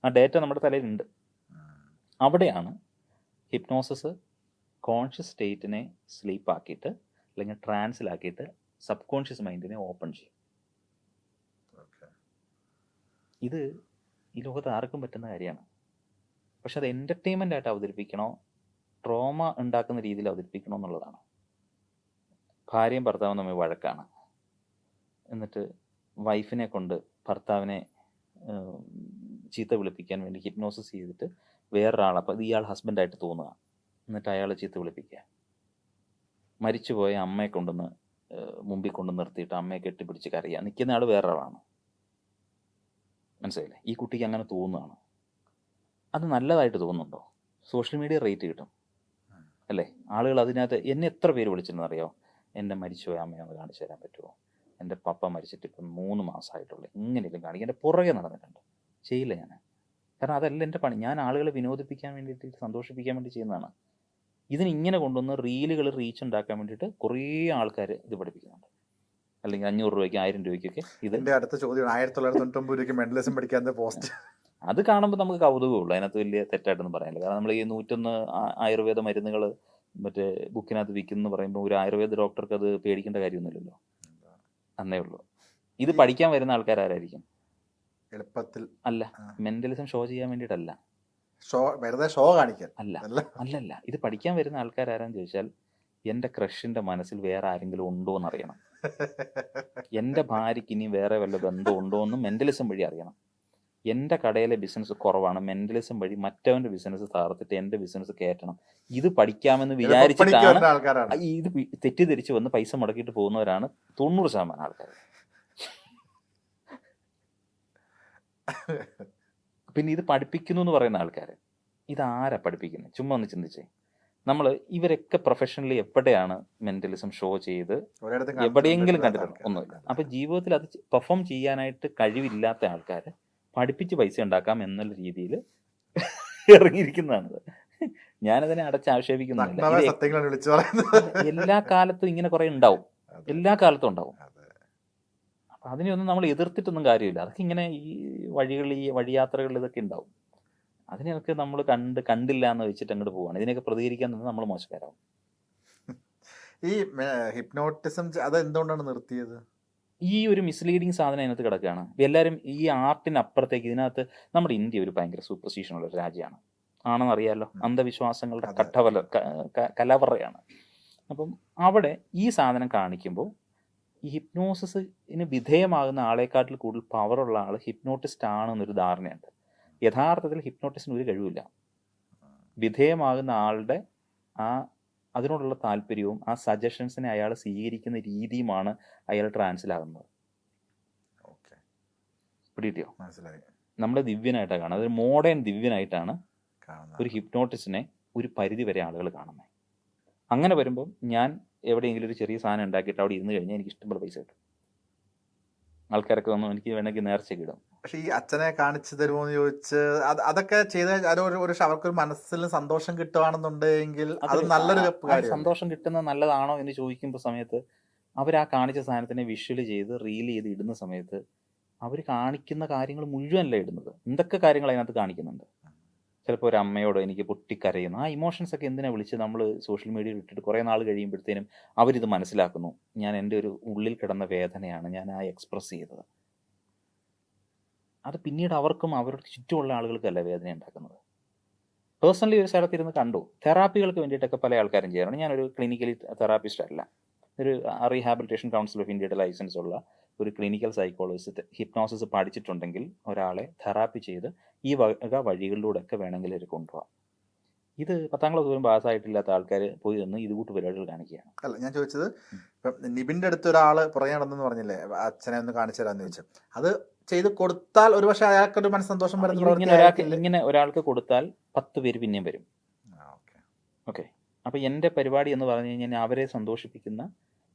ആ ഡേറ്റ നമ്മുടെ തലയിലുണ്ട്. അവിടെയാണ് ഹിപ്നോസിസ് കോൺഷ്യസ് സ്റ്റേറ്റിനെ സ്ലീപ്പാക്കിയിട്ട് അല്ലെങ്കിൽ ട്രാൻസിലാക്കിയിട്ട് സബ് കോൺഷ്യസ് മൈൻഡിനെ ഓപ്പൺ ചെയ്യും. ഇത് ഈ ലോകത്ത് ആർക്കും പറ്റുന്ന കാര്യമാണ്. പക്ഷെ അത് എൻ്റർടൈൻമെൻ്റ് ആയിട്ട് അവതരിപ്പിക്കണോ ട്രോമ ഉണ്ടാക്കുന്ന രീതിയിൽ അവതരിപ്പിക്കണോ എന്നുള്ളതാണ്. ഭാര്യയും ഭർത്താവും തമ്മിൽ വഴക്കാണ്. എന്നിട്ട് വൈഫിനെ കൊണ്ട് ഭർത്താവിനെ ചീത്ത വിളിപ്പിക്കാൻ വേണ്ടി ഹിപ്നോസിസ് ചെയ്തിട്ട് വേറൊരാൾ, അപ്പോൾ ഇത് ഇയാൾ ഹസ്ബൻഡായിട്ട് തോന്നുക, എന്നിട്ട് അയാളെ ചീത്ത വിളിപ്പിക്കുക. മരിച്ചുപോയ അമ്മയെ കൊണ്ടുവന്ന് മുമ്പിൽ കൊണ്ട് നിർത്തിയിട്ട് അമ്മയെ കെട്ടിപ്പിടിച്ച് കരയുക. നിൽക്കുന്ന ആൾ വേറൊരാളാണ്. മനസ്സിലായില്ലേ? ഈ കുട്ടിക്ക് അങ്ങനെ തോന്നുകയാണ്. അത് നല്ലതായിട്ട് തോന്നുന്നുണ്ടോ? സോഷ്യൽ മീഡിയ റേറ്റ് കിട്ടും അല്ലേ? ആളുകൾ അതിനകത്ത് എന്നെ എത്ര പേര് വിളിച്ചിട്ടുണ്ടെന്നറിയോ? എൻ്റെ മരിച്ചുപോയ അമ്മയെ ഒന്ന് കാണിച്ചു തരാൻ പറ്റുമോ? എൻ്റെ പപ്പ മരിച്ചിട്ട് ഇപ്പം 3 മാസമായിട്ടുള്ളൂ, എങ്ങനെയും കാണിക്കും. എൻ്റെ പുറകെ നടന്നിട്ടുണ്ട്. ചെയ്യില്ല ഞാൻ. കാരണം അതല്ല എൻ്റെ പണി. ഞാൻ ആളുകളെ വിനോദിപ്പിക്കാൻ വേണ്ടിയിട്ട് സന്തോഷിപ്പിക്കാൻ വേണ്ടി ചെയ്യുന്നതാണ്. ഇതിനിങ്ങനെ കൊണ്ടുവന്ന് റീലുകൾ റീച്ച് ഉണ്ടാക്കാൻ വേണ്ടിയിട്ട് കുറേ ആൾക്കാർ ഇത് പഠിപ്പിക്കുന്നുണ്ട്. അല്ലെങ്കിൽ 500 രൂപയ്ക്ക് 1000 രൂപയ്ക്കൊക്കെ ഇത്. എൻ്റെ അടുത്ത ചോദ്യം 1999 രൂപയ്ക്ക് മെന്റലിസം പഠിക്കാൻ പോസ്റ്റ്. അത് കാണുമ്പോൾ നമുക്ക് കൗതുകമുള്ളൂ. അതിനകത്ത് വലിയ തെറ്റായിട്ടൊന്നും പറയാനില്ല. കാരണം നമ്മൾ ഈ 101 ആയുർവേദ മരുന്നുകൾ മറ്റേ ബുക്കിനകത്ത് വിൽക്കുന്നു പറയുമ്പോൾ ഒരു ആയുർവേദ ഡോക്ടർക്ക് അത് പേടിക്കേണ്ട കാര്യമൊന്നുമില്ലല്ലോ. അന്നേ ഉള്ളൂ. ഇത് പഠിക്കാൻ വരുന്ന ആൾക്കാരായിരിക്കും? എളുപ്പത്തിൽ അല്ല, മെന്റലിസം ഷോ ചെയ്യാൻ വേണ്ടിയിട്ടല്ല, വെറുതെ ഷോ കാണിക്കാൻ അല്ലല്ല. ഇത് പഠിക്കാൻ വരുന്ന ആൾക്കാരാരാന്ന് ചോദിച്ചാൽ എൻ്റെ ക്രഷിൻ്റെ മനസ്സിൽ വേറെ ആരെങ്കിലും ഉണ്ടോ എന്നറിയണം. എൻ്റെ ഭാര്യയ്ക്ക് ഇനി വേറെ വല്ല ബന്ധം ഉണ്ടോ എന്ന് മെന്റലിസം വഴി അറിയണം. എൻ്റെ കടയിലെ ബിസിനസ് കുറവാണ്, മെന്റലിസം വഴി മറ്റവൻ്റെ ബിസിനസ് തകർത്തിട്ട് എൻ്റെ ബിസിനസ് കയറ്റണം. ഇത് പഠിക്കാമെന്ന് വിചാരിച്ചിട്ടാണ് ഇത് തെറ്റിദ്ധരിച്ച് വന്ന് പൈസ മുടക്കിയിട്ട് പോകുന്നവരാണ് 90% ആൾക്കാർ. പിന്നെ ഇത് പഠിപ്പിക്കുന്നു എന്ന് പറയുന്ന ആൾക്കാർ ഇതാരാ പഠിപ്പിക്കുന്നത്? ചുമ്മാ ഒന്ന് ചിന്തിച്ചേ. നമ്മൾ ഇവരൊക്കെ പ്രൊഫഷണലി എവിടെയാണ് മെന്റലിസം ഷോ ചെയ്ത് എവിടെയെങ്കിലും കണ്ടിട്ടുണ്ട്? ഒന്നുമില്ല. അപ്പം ജീവിതത്തിൽ അത് പെർഫോം ചെയ്യാനായിട്ട് കഴിവില്ലാത്ത ആൾക്കാർ പഠിപ്പിച്ച് പൈസ ഉണ്ടാക്കാം എന്നുള്ള രീതിയിൽ ഇറങ്ങിയിരിക്കുന്നതാണിത്. ഞാനതിനെ അടച്ചാക്ഷേപിക്കുന്നില്ല. എല്ലാ കാലത്തും ഇങ്ങനെ കുറെ ഉണ്ടാവും, എല്ലാ കാലത്തും ഉണ്ടാവും. അപ്പം അതിനെയൊന്നും നമ്മൾ എതിർത്തിട്ടൊന്നും കാര്യമില്ല. അതൊക്കെ ഇങ്ങനെ ഈ വഴികളിൽ, ഈ വഴിയാത്രകളിൽ ഇതൊക്കെ ഉണ്ടാവും. അതിനൊക്കെ നമ്മൾ കണ്ടില്ല എന്ന് വെച്ചിട്ട് അങ്ങോട്ട് പോവാണ്. ഇതിനൊക്കെ പ്രതികരിക്കാൻ തന്നെ നമ്മൾ മോശക്കാരാവും. ഈ ഹിപ്നോട്ടിസം അത് എന്തുകൊണ്ടാണ് നിർത്തിയത്? ഈ ഒരു മിസ്ലീഡിങ് സാധനം അതിനകത്ത് കിടക്കുകയാണ്. എല്ലാവരും ഈ ആർട്ടിനപ്പുറത്തേക്ക് ഇതിനകത്ത് നമ്മുടെ ഇന്ത്യ ഒരു ഭയങ്കര സൂപ്പർസ്റ്റിഷനുള്ള ഒരു രാജ്യമാണ്, ആണെന്നറിയാമല്ലോ. അന്ധവിശ്വാസങ്ങളുടെ കലവറയാണ്. അപ്പം അവിടെ ഈ സാധനം കാണിക്കുമ്പോൾ ഈ ഹിപ്നോസിന് വിധേയമാകുന്ന ആളെക്കാട്ടിൽ കൂടുതൽ പവറുള്ള ആൾ ഹിപ്നോട്ടിസ്റ്റ് ആണെന്നൊരു ധാരണയുണ്ട്. യഥാർത്ഥത്തിൽ ഹിപ്നോട്ടിസ്റ്റിന് ഒരു കഴിവില്ല. വിധേയമാകുന്ന ആളുടെ അതിനോടുള്ള താല്പര്യവും ആ സജഷൻസിനെ അയാൾ സ്വീകരിക്കുന്ന രീതിയുമാണ് അയാൾ ട്രാൻസിലാകുന്നത്. പിടികിട്ടിയോ? നമ്മുടെ ദിവ്യനായിട്ടാണ് കാണുന്നത്. അതൊരു മോഡേൺ ദിവ്യനായിട്ടാണ് ഒരു ഹിപ്നോട്ടിസ്റ്റിനെ ഒരു പരിധി വരെ ആളുകൾ കാണുന്നത്. അങ്ങനെ വരുമ്പം ഞാൻ എവിടെയെങ്കിലും ഒരു ചെറിയ സാധനം ഉണ്ടാക്കിയിട്ട് അവിടെ ഇരുന്ന് കഴിഞ്ഞാൽ എനിക്ക് ഇഷ്ടംപോലെ പൈസ കിട്ടും. ആൾക്കാരൊക്കെ വന്നു എനിക്ക് വേണമെങ്കിൽ നേർച്ചയ്ക്ക് ഇടും. പക്ഷെ ഈ അച്ഛനെ കാണിച്ചു തരുമോ എന്ന് ചോദിച്ച് അതൊക്കെ ചെയ്ത് അവർക്കൊരു മനസ്സിൽ സന്തോഷം കിട്ടുകയാണെന്നുണ്ടെങ്കിൽ അത് നല്ലൊരു കാര്യം. സന്തോഷം കിട്ടുന്നത് നല്ലതാണോ എന്ന് ചോദിക്കുമ്പോൾ സമയത്ത് അവർ ആ കാണിച്ച സാധനത്തിനെ വിഷ്വൽ ചെയ്ത് റീൽ ചെയ്ത് ഇടുന്ന സമയത്ത് അവർ കാണിക്കുന്ന കാര്യങ്ങൾ മുഴുവനല്ല ഇടുന്നത്. എന്തൊക്കെ കാര്യങ്ങൾ അതിനകത്ത് കാണിക്കുന്നുണ്ട്. ചിലപ്പോൾ ഒരു അമ്മയോട് എനിക്ക് പൊട്ടിക്കരയുന്നു. ആ ഇമോഷൻസ് ഒക്കെ എന്തിനാണ് വിളിച്ച് നമ്മൾ സോഷ്യൽ മീഡിയയിൽ ഇട്ടിട്ട് കുറേ നാൾ കഴിയുമ്പോഴത്തേനും അവരിത് മനസ്സിലാക്കുന്നു. ഞാൻ എൻ്റെ ഒരു ഉള്ളിൽ കിടന്ന വേദനയാണ് ഞാൻ ആ എക്സ്പ്രസ് ചെയ്തത്. അത് പിന്നീട് അവർക്കും അവരുടെ ചുറ്റുമുള്ള ആളുകൾക്കല്ല വേദന ഉണ്ടാക്കുന്നത്. പേഴ്സണലി ഒരു സ്ഥലത്തിരുന്ന് കണ്ടു. തെറാപ്പികൾക്ക് വേണ്ടിയിട്ടൊക്കെ പല ആൾക്കാരും ചെയ്യാറുണ്ട്. ഞാനൊരു ക്ലിനിക്കലി തെറാപ്പിസ്റ്റ് അല്ല, ഒരു റീഹാബിലിറ്റേഷൻ കൗൺസിൽ ഓഫ് ഇന്ത്യയുടെ ലൈസൻസ് ഉള്ള ഒരു ക്ലിനിക്കൽ സൈക്കോളജിസ്റ്റ്. ഹിപ്നോസിസ് പഠിച്ചിട്ടുണ്ടെങ്കിൽ ഒരാളെ തെറാപ്പി ചെയ്ത് ഈ വഴികളിലൂടെയൊക്കെ വേണമെങ്കിൽ അവർ കൊണ്ടുപോകാം. ഇത് 10ാം ക്ലാസ് പോലും പാസ്സായിട്ടില്ലാത്ത ആൾക്കാർ പോയി നിന്ന് ഇത് കൂട്ട് പരിപാടികൾ കാണിക്കുകയാണ്. അല്ല, ഞാൻ ചോദിച്ചത് ഇപ്പം നിബിൻ്റെ അടുത്ത് ഒരാൾ പുറകെ നടന്നെന്ന് പറഞ്ഞില്ലേ, അച്ഛനെ ഒന്ന് കാണിച്ചു തരാമെന്ന് ചോദിച്ചു. അത് ചെയ്ത് കൊടുത്താൽ ഒരുപക്ഷെ അയാൾക്കൊരു മനസ്സന്തോഷം ഇങ്ങനെ ഒരാൾക്ക് കൊടുത്താൽ 10 പേര് പിന്നെയും വരും. ഓക്കെ. അപ്പം എൻ്റെ പരിപാടി എന്ന് പറഞ്ഞു കഴിഞ്ഞാൽ അവരെ സന്തോഷിപ്പിക്കുന്ന,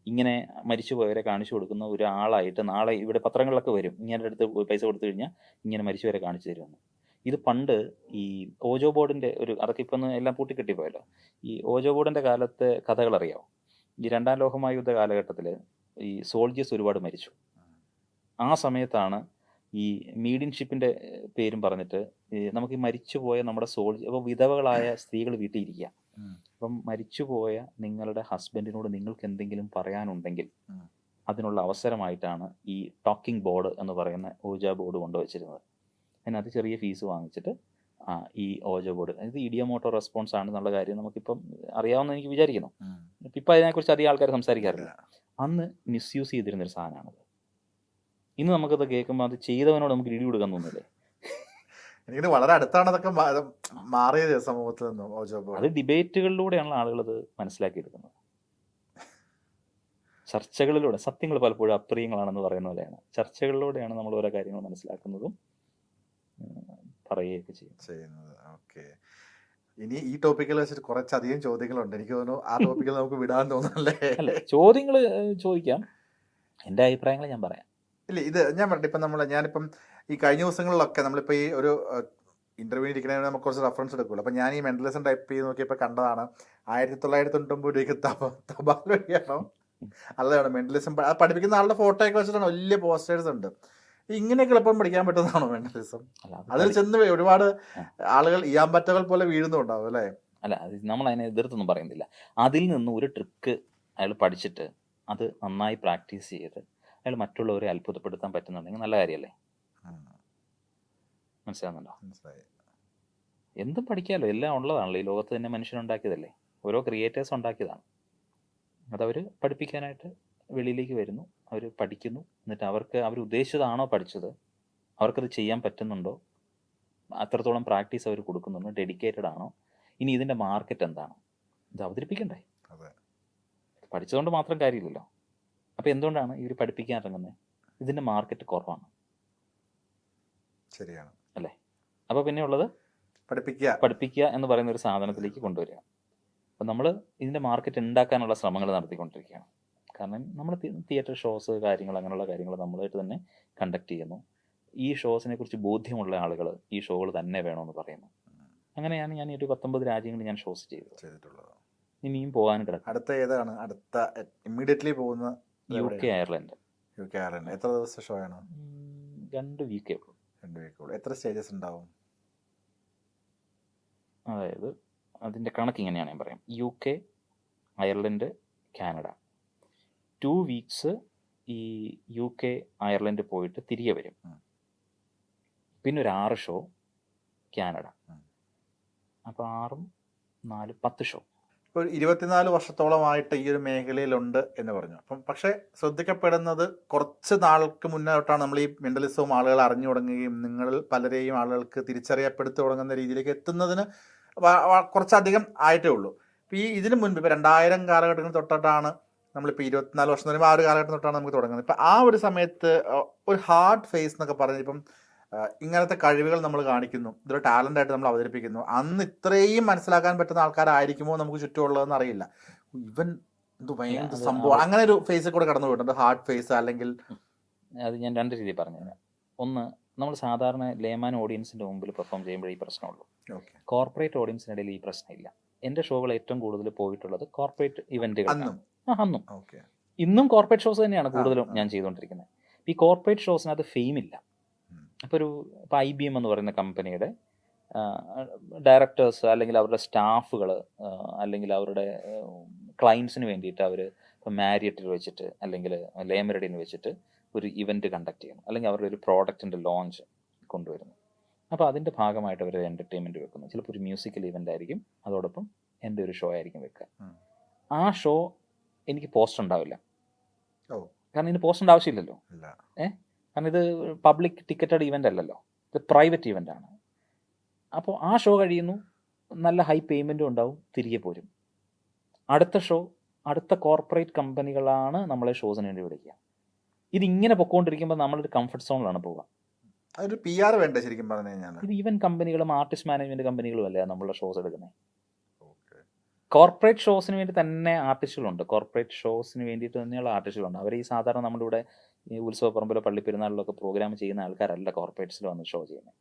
ഇങ്ങനെ മരിച്ചുപോയവരെ കാണിച്ചു കൊടുക്കുന്ന ഒരാളായിട്ട് നാളെ ഇവിടെ പത്രങ്ങളിലൊക്കെ വരും. ഇങ്ങനെ അടുത്ത് പൈസ കൊടുത്തു കഴിഞ്ഞാൽ ഇങ്ങനെ മരിച്ചുവരെ കാണിച്ചു തരുമെന്ന്. ഇത് പണ്ട് ഈ ഓജോ ബോർഡിൻ്റെ അതൊക്കെ ഇപ്പം എല്ലാം പൂട്ടിക്കെട്ടിപ്പോയല്ലോ. ഈ ഓജോ ബോർഡിൻ്റെ കാലത്തെ കഥകളറിയാമോ? ഈ 2ാം ലോകമഹായുദ്ധ കാലഘട്ടത്തിൽ ഈ സോൾജേഴ്സ് ഒരുപാട് മരിച്ചു. ആ സമയത്താണ് ഈ മീഡിയൻഷിപ്പിൻ്റെ പേരും പറഞ്ഞിട്ട് നമുക്ക് ഈ മരിച്ചുപോയ നമ്മുടെ സോൾജർ, അപ്പോൾ വിധവകളായ സ്ത്രീകൾ വീട്ടിൽ ഇരിക്കുക. അപ്പം മരിച്ചുപോയ നിങ്ങളുടെ ഹസ്ബൻഡിനോട് നിങ്ങൾക്ക് എന്തെങ്കിലും പറയാനുണ്ടെങ്കിൽ അതിനുള്ള അവസരമായിട്ടാണ് ഈ ടോക്കിംഗ് ബോർഡ് എന്ന് പറയുന്ന ഓജ ബോർഡ് കൊണ്ടുവച്ചിരുന്നത്. അതിനകത്ത് ചെറിയ ഫീസ് വാങ്ങിച്ചിട്ട് ഈ ഓജ ബോർഡ്, ഇത് ഇഡിയമോട്ടോ റെസ്പോൺസ് ആണെന്നുള്ള കാര്യം നമുക്കിപ്പം അറിയാവുന്ന എനിക്ക് വിചാരിക്കുന്നു. ഇപ്പം അതിനെക്കുറിച്ച് അധികം ആൾക്കാർ സംസാരിക്കാറില്ല. അന്ന് മിസ്യൂസ് ചെയ്തിരുന്നൊരു സാധനമാണത്. ഇന്ന് നമുക്കത് കേൾക്കുമ്പോൾ അത് ചെയ്തവനോട് നമുക്ക് ഇടി കൊടുക്കാൻ തോന്നില്ലേ? എനിക്ക് വളരെ അടുത്താണ് അതൊക്കെ മാറിയത് സമൂഹത്തിൽ നിന്നും. അത് ഡിബേറ്റുകളിലൂടെയാണ് ആളുകൾ അത് മനസ്സിലാക്കിയെടുക്കുന്നത്. ചർച്ചകളിലൂടെ, സത്യങ്ങൾ പലപ്പോഴും അപ്രിയങ്ങളാണെന്ന് പറയുന്ന പോലെയാണ്. ചർച്ചകളിലൂടെയാണ് നമ്മൾ ഓരോ കാര്യങ്ങൾ മനസ്സിലാക്കുന്നതും പറയുകയൊക്കെ ചെയ്യുന്നത്. ഓക്കെ, ഇനി ഈ ടോപ്പിക്കിൽ വെച്ചിട്ട് കുറച്ചധികം ചോദ്യങ്ങളുണ്ട്. എനിക്ക് തോന്നുന്നു ആ ടോപ്പിക്കിൽ നമുക്ക് വിടാൻ തോന്നുന്നല്ലേ? അല്ല, ചോദ്യങ്ങൾ ചോദിക്കാം, എൻ്റെ അഭിപ്രായങ്ങൾ ഞാൻ പറയാം. ഇല്ല, ഇത് ഞാൻ പറഞ്ഞിട്ട് ഇപ്പം ഞാനിപ്പം ഈ കഴിഞ്ഞ ദിവസങ്ങളിലൊക്കെ നമ്മളിപ്പോൾ ഈ ഒരു ഇന്റർവ്യൂ ഇരിക്കണേ നമുക്ക് കുറച്ച് റെഫറൻസ് എടുക്കുമല്ലോ. അപ്പം ഞാൻ ഈ മെന്റലിസം ടൈപ്പ് ചെയ്ത് നോക്കിയപ്പോൾ കണ്ടതാണ് 1999 രൂപയ്ക്ക് തപാൽ വഴിയാണോ അല്ലതാണ് മെന്റലിസം പഠിപ്പിക്കുന്ന ആളുടെ ഫോട്ടോ ഒക്കെ വെച്ചിട്ടാണ് വലിയ പോസ്റ്റേഴ്സ് ഉണ്ട്. ഇങ്ങനെയൊക്കെ എളുപ്പം പഠിക്കാൻ പറ്റുന്നതാണോ മെന്റലിസം? അതിൽ ചെന്ന് ഒരുപാട് ആളുകൾ ഇയാമ്പറ്റകൾ പോലെ വീഴുന്നുണ്ടാവും അല്ലേ? അല്ല, അത് നമ്മൾ അതിനെ എതിർത്തൊന്നും പറയുന്നില്ല. അതിൽ നിന്ന് ഒരു ട്രിക്ക് അയാൾ പഠിച്ചിട്ട് അത് നന്നായി പ്രാക്ടീസ് ചെയ്ത് അയാൾ മറ്റുള്ളവരെ അത്ഭുതപ്പെടുത്താൻ പറ്റുന്നുണ്ടെങ്കിൽ നല്ല കാര്യമല്ലേ? മനസ്സിലാകുന്നുണ്ടോ? എന്തും പഠിക്കാമല്ലോ, എല്ലാം ഉള്ളതാണല്ലോ ഈ ലോകത്ത്. തന്നെ മനുഷ്യനുണ്ടാക്കിയതല്ലേ, ഓരോ ക്രിയേറ്റേഴ്സ് ഉണ്ടാക്കിയതാണ്. അതവർ പഠിപ്പിക്കാനായിട്ട് വെളിയിലേക്ക് വരുന്നു, അവർ പഠിക്കുന്നു, എന്നിട്ട് അവർക്ക് അവർ ഉദ്ദേശിച്ചതാണോ പഠിച്ചത്, അവർക്കത് ചെയ്യാൻ പറ്റുന്നുണ്ടോ, അത്രത്തോളം പ്രാക്ടീസ് അവർ കൊടുക്കുന്നുണ്ടോ, ഡെഡിക്കേറ്റഡ് ആണോ, ഇനി ഇതിൻ്റെ മാർക്കറ്റ് എന്താണ്, ഇത് അവതരിപ്പിക്കണ്ടേ? പഠിച്ചതുകൊണ്ട് മാത്രം കാര്യമില്ലല്ലോ. അപ്പോൾ എന്തുകൊണ്ടാണ് ഇവർ പഠിപ്പിക്കാൻ ഇറങ്ങുന്നത്? ഇതിൻ്റെ മാർക്കറ്റ് കുറവാണ്. ശരിയാണ് അല്ലേ? അപ്പോൾ പിന്നെ ഉള്ളത് പഠിപ്പിക്കുക എന്ന് പറയുന്ന ഒരു സാധനത്തിലേക്ക് കൊണ്ടുവരിക. അപ്പം നമ്മൾ ഇതിൻ്റെ മാർക്കറ്റ് ഉണ്ടാക്കാനുള്ള ശ്രമങ്ങൾ നടത്തിക്കൊണ്ടിരിക്കുകയാണ്. കാരണം നമ്മൾ തിയേറ്റർ ഷോസ് കാര്യങ്ങൾ അങ്ങനെയുള്ള കാര്യങ്ങൾ നമ്മളായിട്ട് തന്നെ കണ്ടക്ട് ചെയ്യുന്നു. ഈ ഷോസിനെ കുറിച്ച് ബോധ്യമുള്ള ആളുകൾ ഈ ഷോകൾ തന്നെ വേണമെന്ന് പറയുന്നു. അങ്ങനെയാണ് ഞാൻ ഒരു 19 രാജ്യങ്ങളിൽ ഞാൻ ഷോസ് ചെയ്തിട്ടുള്ളത്. ഇനിയും പോകാൻ കിടക്കും. അടുത്ത ഏതാണ്? അടുത്ത ഇമ്മീഡിയറ്റ്ലി പോകുന്ന UK, അയർലൻഡ്. എത്ര ദിവസത്തെ ഷോ ആണ്? 2 വീക്കേ ഉള്ളൂ. 2 വീക്കുള്ളൂ. എത്ര സ്റ്റേജസ് ഉണ്ടാവും? അതായത് അതിൻ്റെ കണക്ക് ഇങ്ങനെയാണ് ഞാൻ പറയാം. UK, Ireland, Canada. 2 വീക്സ് ഈ UK, അയർലൻഡ് പോയിട്ട് തിരികെ വരും. പിന്നെ ഒരു 6 ഷോ കാനഡ. അപ്പോൾ 6 4 10 ഷോ. ഇപ്പോൾ 24 വർഷത്തോളമായിട്ട് ഈ ഒരു മേഖലയിലുണ്ട് എന്ന് പറഞ്ഞു. അപ്പം പക്ഷേ ശ്രദ്ധിക്കപ്പെടുന്നത് കുറച്ച് നാൾക്ക് മുന്നേ തൊട്ടാണ് നമ്മൾ ഈ മെന്റലിസവും ആളുകൾ അറിഞ്ഞു തുടങ്ങുകയും നിങ്ങളിൽ പലരെയും ആളുകൾക്ക് തിരിച്ചറിയപ്പെടുത്തി തുടങ്ങുന്ന രീതിയിലേക്ക് എത്തുന്നതിന് കുറച്ചധികം ആയിട്ടേ ഉള്ളൂ. ഇപ്പോൾ ഇതിന് മുൻപ് ഇപ്പോൾ 2000 കാലഘട്ടങ്ങളിൽ തൊട്ടിട്ടാണ് നമ്മളിപ്പോൾ 24 വർഷം എന്ന് പറയുമ്പോൾ ആ ഒരു കാലഘട്ടം തൊട്ടാണ് നമുക്ക് തുടങ്ങുന്നത്. ഇപ്പം ആ ഒരു സമയത്ത് ഒരു ഹാർഡ് ഫേസ് എന്നൊക്കെ പറഞ്ഞ് ഇപ്പം ഇങ്ങനത്തെ കഴിവുകൾ നമ്മൾ കാണിക്കുന്നു, ഇതൊരു ടാലൻ്റ് ആയിട്ട് നമ്മൾ അവതരിപ്പിക്കുന്നു. അന്ന് ഇത്രയും മനസ്സിലാക്കാൻ പറ്റുന്ന ആൾക്കാരായിരിക്കുമോ നമുക്ക് ചുറ്റുമുള്ളതെന്ന് അറിയില്ല. ഇവൻ എന്ത് ഭയങ്കര സംഭവം, അങ്ങനെ ഒരു ഫേസിൽ കൂടെ കടന്നു പോയിട്ടുണ്ട്, ഹാർഡ് ഫേസ് അല്ലെങ്കിൽ. അത് ഞാൻ 2 രീതിയിൽ പറഞ്ഞുതരാം. ഒന്ന്, നമ്മൾ സാധാരണ ലേമാൻ ഓഡിയൻസിൻ്റെ മുമ്പിൽ പെർഫോം ചെയ്യുമ്പോൾ ഈ പ്രശ്നമുള്ളൂ. കോർപ്പറേറ്റ് ഓഡിയൻസിനിടയിൽ ഈ പ്രശ്നമില്ല. എൻ്റെ ഷോകൾ ഏറ്റവും കൂടുതൽ പോയിട്ടുള്ളത് കോർപ്പറേറ്റ് ഇവൻറ്റുകളാണ്. അന്നും ഇന്നും കോർപ്പറേറ്റ് ഷോസ് തന്നെയാണ് കൂടുതലും ഞാൻ ചെയ്തുകൊണ്ടിരിക്കുന്നത്. ഈ കോർപ്പറേറ്റ് ഷോസിനകത്ത് ഫെയിം ഇല്ല. ഇപ്പോൾ IBM എന്ന് പറയുന്ന കമ്പനിയുടെ ഡയറക്ടേഴ്സ് അല്ലെങ്കിൽ അവരുടെ സ്റ്റാഫുകൾ അല്ലെങ്കിൽ അവരുടെ ക്ലയൻസിന് വേണ്ടിയിട്ട് അവർ ഇപ്പോൾ മാരിയറ്റിൽ വെച്ചിട്ട് അല്ലെങ്കിൽ ലേമരഡിന് വെച്ചിട്ട് ഒരു ഇവൻറ്റ് കണ്ടക്ട് ചെയ്യുന്നു, അല്ലെങ്കിൽ അവരുടെ ഒരു പ്രോഡക്റ്റിൻ്റെ ലോഞ്ച് കൊണ്ടുവരുന്നു. അപ്പോൾ അതിൻ്റെ ഭാഗമായിട്ട് അവർ എൻ്റർടൈൻമെൻറ്റ് വെക്കുന്നു. ചിലപ്പോൾ ഒരു മ്യൂസിക്കൽ ഇവൻ്റ് ആയിരിക്കും, അതോടൊപ്പം എൻ്റെ ഒരു ഷോ ആയിരിക്കും വെക്കുക. ആ ഷോ എനിക്ക് പോസ്റ്റർ ഉണ്ടാവില്ല, കാരണം ഇതിന് പോസ്റ്ററിൻ്റെ ആവശ്യമില്ലല്ലോ. കാരണം ഇത് പബ്ലിക് ടിക്കറ്റഡ് ഇവൻ്റ് അല്ലല്ലോ, ഇത് പ്രൈവറ്റ് ഇവൻ്റ് ആണ്. അപ്പോൾ ആ ഷോ കഴിയുന്നു, നല്ല ഹൈ പേയ്മെൻറ്റും ഉണ്ടാവും, തിരികെ പോരും. അടുത്ത ഷോ അടുത്ത കോർപ്പറേറ്റ് കമ്പനികളാണ് നമ്മളെ ഷോസിന് വേണ്ടി വിളിക്കുക. ഇതിങ്ങനെ പൊക്കോണ്ടിരിക്കുമ്പോൾ നമ്മളൊരു കംഫർട്ട് സോണിലാണ് പോവുക. അതൊരു PR വേണ്ട ശരിക്കും പറഞ്ഞു കഴിഞ്ഞാൽ. ഇത് ഈവൻ കമ്പനികളും ആർട്ടിസ്റ്റ് മാനേജ്മെൻറ്റ് കമ്പനികളും അല്ലേ നമ്മളുടെ ഷോസ് എടുക്കുന്നത്. കോർപ്പറേറ്റ് ഷോസിന് വേണ്ടി തന്നെ ആർട്ടിസ്റ്റുകളുണ്ട്, കോർപ്പറേറ്റ് ഷോസിന് വേണ്ടിയിട്ട് തന്നെയുള്ള ആർട്ടിസ്റ്റുകളുണ്ട്. അവർ ഈ സാധാരണ നമ്മുടെ ഇവിടെ ഈ ഉത്സവപ്പറമ്പിലോ പള്ളിപ്പെരുന്നാളിലൊക്കെ പ്രോഗ്രാം ചെയ്യുന്ന ആൾക്കാരല്ല കോർപ്പറേറ്റ്സിൽ വന്ന് ഷോ ചെയ്യുന്നത്.